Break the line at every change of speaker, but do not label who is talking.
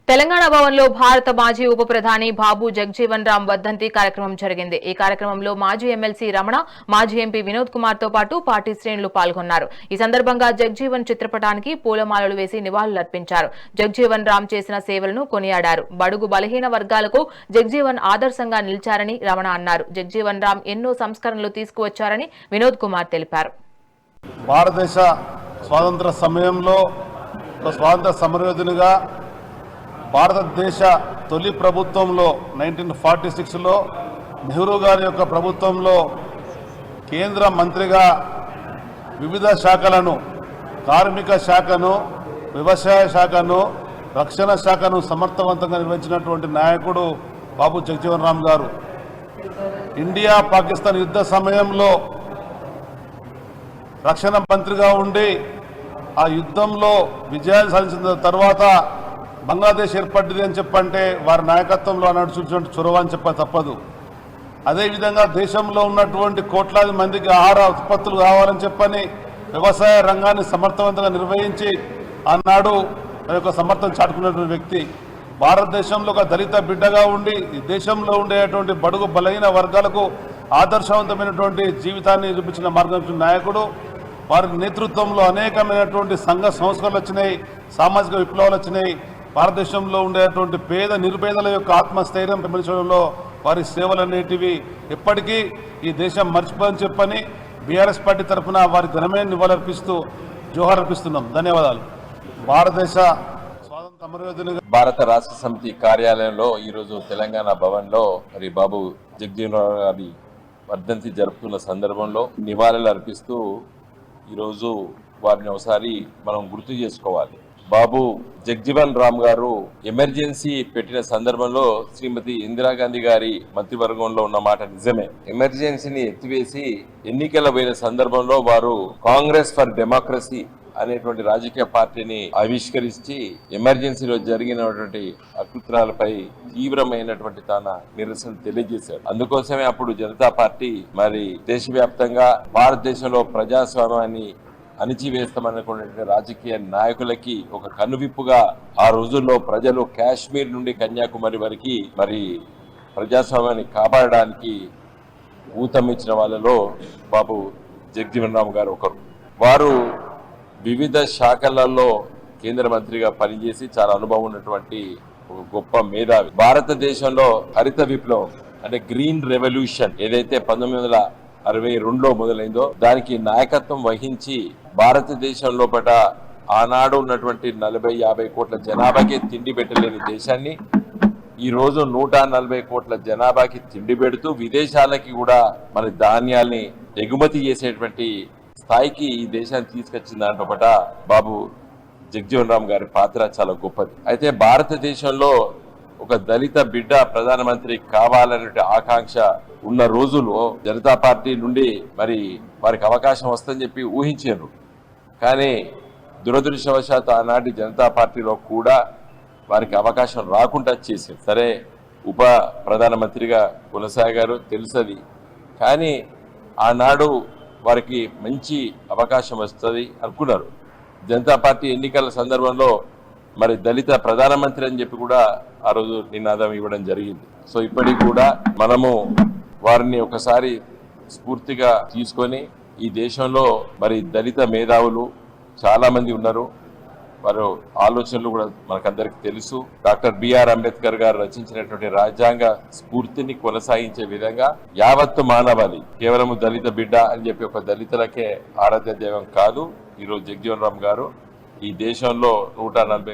తెలంగాణ భవన్లో భారత మాజీ ఉప ప్రధాని బాబు జగ్జీవన్ రామ్ వర్ధంతి కార్యక్రమం జరిగింది. ఈ కార్యక్రమంలో మాజీ ఎమ్మెల్సీ రమణ, మాజీ ఎంపీ వినోద్ కుమార్ తో పాటు పార్టీ శ్రేణులు పాల్గొన్నారు. ఈ సందర్భంగా జగ్జీవన్ చిత్రపటానికి పూలమాలలు వేసి నివాళులర్పించారు. జగ్జీవన్ రామ్ చేసిన సేవలను కొనియాడారు. బడుగు బలహీన వర్గాలకు జగ్జీవన్ ఆదర్శంగా నిలిచారని రమణ అన్నారు. జగ్జీవన్ రామ్ ఎన్నో సంస్కరణలు తీసుకువచ్చారని వినోద్ కుమార్ తెలిపారు.
భారతదేశ స్వాతంత్ర సమయంలో స్వాతంత్ర సమరయోధునిగా భారతదేశ తొలి ప్రభుత్వంలో 1946లో నెహ్రూ గారి యొక్క ప్రభుత్వంలో కేంద్ర మంత్రిగా వివిధ శాఖలను, కార్మిక శాఖను, వ్యవసాయ శాఖను, రక్షణ శాఖను సమర్థవంతంగా నిర్వహించినటువంటి నాయకుడు బాబు జగ్జీవన్ రామ్ గారు. ఇండియా పాకిస్తాన్ యుద్ధ సమయంలో రక్షణ మంత్రిగా ఉండి ఆ యుద్ధంలో విజయాలు సాధించిన తర్వాత బంగ్లాదేశ్ ఏర్పడింది అని చెప్పంటే వారి నాయకత్వంలో నడుచుకున్న చొరవ అని చెప్ప తప్పదు. అదేవిధంగా దేశంలో ఉన్నటువంటి కోట్లాది మందికి ఆహార ఉత్పత్తులు కావాలని చెప్పని వ్యవసాయ రంగాన్ని సమర్థవంతంగా నిర్వహించి ఆనాడు సమర్థం చాటుకున్నటువంటి వ్యక్తి. భారతదేశంలో ఒక దళిత బిడ్డగా ఉండి ఈ దేశంలో ఉండేటువంటి బడుగు బలహీన వర్గాలకు ఆదర్శవంతమైనటువంటి జీవితాన్ని చూపించిన మార్గం నాయకుడు. వారి నేతృత్వంలో అనేకమైనటువంటి సంఘ సంస్కరణలు వచ్చినాయి, సామాజిక విప్లవాలు వచ్చినాయి. భారతదేశంలో ఉండేటువంటి పేద నిరుపేదల యొక్క ఆత్మస్థైర్యం పెంచడంలో వారి సేవలు అనేటివి ఎప్పటికీ ఈ దేశం మర్చిపోదని చెప్పని బీఆర్ఎస్ పార్టీ తరఫున వారి ఘనమైన నివాళులర్పిస్తూ జోహార్ అర్పిస్తున్నాం. ధన్యవాదాలు. భారతదేశ స్వాతంత్ర సమరయోధునిగా
భారత రాష్ట్ర సమితి కార్యాలయంలో ఈరోజు తెలంగాణ భవన్లో మరి బాబు జగ్జీవన్ రామ్ గారి వర్ధంతి జరుపుతున్న సందర్భంలో నివాళులు అర్పిస్తూ ఈరోజు వారిని ఒకసారి మనం గుర్తు చేసుకోవాలి. బాబు జగ్జీవన్ రామ్ గారు ఎమర్జెన్సీ పెట్టిన సందర్భంలో శ్రీమతి ఇందిరాగాంధీ గారి మంత్రివర్గంలో ఉన్న మాట నిజమే. ఎమర్జెన్సీని ఎత్తివేసి ఎన్నికల పోయిన సందర్భంలో వారు కాంగ్రెస్ ఫర్ డెమోక్రసీ అనేటువంటి రాజకీయ పార్టీని ఆవిష్కరించి ఎమర్జెన్సీలో జరిగినటువంటి అకృత్యాలపై తీవ్రమైనటువంటి తన నిరసన తెలియజేశారు. అందుకోసమే అప్పుడు జనతా పార్టీ మరి దేశవ్యాప్తంగా భారతదేశంలో ప్రజాస్వామ్యాన్ని అణిచివేస్తామనుకునే రాజకీయ నాయకులకి ఒక కనువిప్పుగా ఆ రోజుల్లో ప్రజలు కాశ్మీర్ నుండి కన్యాకుమారి వరకు మరి ప్రజాస్వామ్యాన్ని కాపాడడానికి ఊతమిచ్చిన వాళ్ళలో బాబు జగ్జీవన్ రామ్ గారు ఒకరు. వారు వివిధ శాఖలలో కేంద్ర మంత్రిగా పనిచేసి చాలా అనుభవం ఉన్నటువంటి ఒక గొప్ప మేధావి. భారతదేశంలో హరిత విప్లవం అంటే గ్రీన్ రెవల్యూషన్ ఏదైతే 1962లో మొదలైందో దానికి నాయకత్వం వహించి భారతదేశం లోపల ఆనాడు ఉన్నటువంటి 40-50 కోట్ల జనాభాకి తిండి పెట్టలేని దేశాన్ని ఈ రోజు 140 కోట్ల జనాభాకి తిండి పెడుతూ విదేశాలకి కూడా మన ధాన్యాల్ని ఎగుమతి చేసేటువంటి స్థాయికి ఈ దేశాన్ని తీసుకొచ్చిన దాంట్లోపట బాబు జగ్జీవన్ రామ్ గారి పాత్ర చాలా గొప్పది. అయితే భారతదేశంలో ఒక దళిత బిడ్డ ప్రధానమంత్రి కావాలనే ఆకాంక్ష ఉన్న రోజుల్లో జనతా పార్టీ నుండి మరి వారికి అవకాశం వస్తుందని చెప్పి ఊహించారు. కానీ దురదృష్టవశాత్తు ఆనాటి జనతా పార్టీలో కూడా వారికి అవకాశం రాకుండా చేశారు. సరే ఉప ప్రధానమంత్రిగా కొనసాగారు, తెలుసది. కానీ ఆనాడు వారికి మంచి అవకాశం వస్తుంది అనుకున్నారు. జనతా పార్టీ ఎన్నికల సందర్భంలో మరి దళిత ప్రధానమంత్రి అని చెప్పి కూడా ఆ రోజు నినాదం ఇవ్వడం జరిగింది. సో ఇప్పటికి కూడా మనము వారిని ఒకసారి స్ఫూర్తిగా తీసుకొని ఈ దేశంలో మరి దళిత మేధావులు చాలా మంది ఉన్నారు. వారు ఆలోచనలు కూడా మనకందరికి తెలుసు. డాక్టర్ బిఆర్ అంబేద్కర్ గారు రచించినటువంటి రాజ్యాంగ స్ఫూర్తిని కొనసాగించే విధంగా యావత్తు మానవాళి కేవలం దళిత బిడ్డ అని చెప్పి ఒక దళితులకే ఆరాధ్య దైవం కాదు. ఈరోజు జగ్జీవన్ రామ్ గారు ఈ దేశంలో 140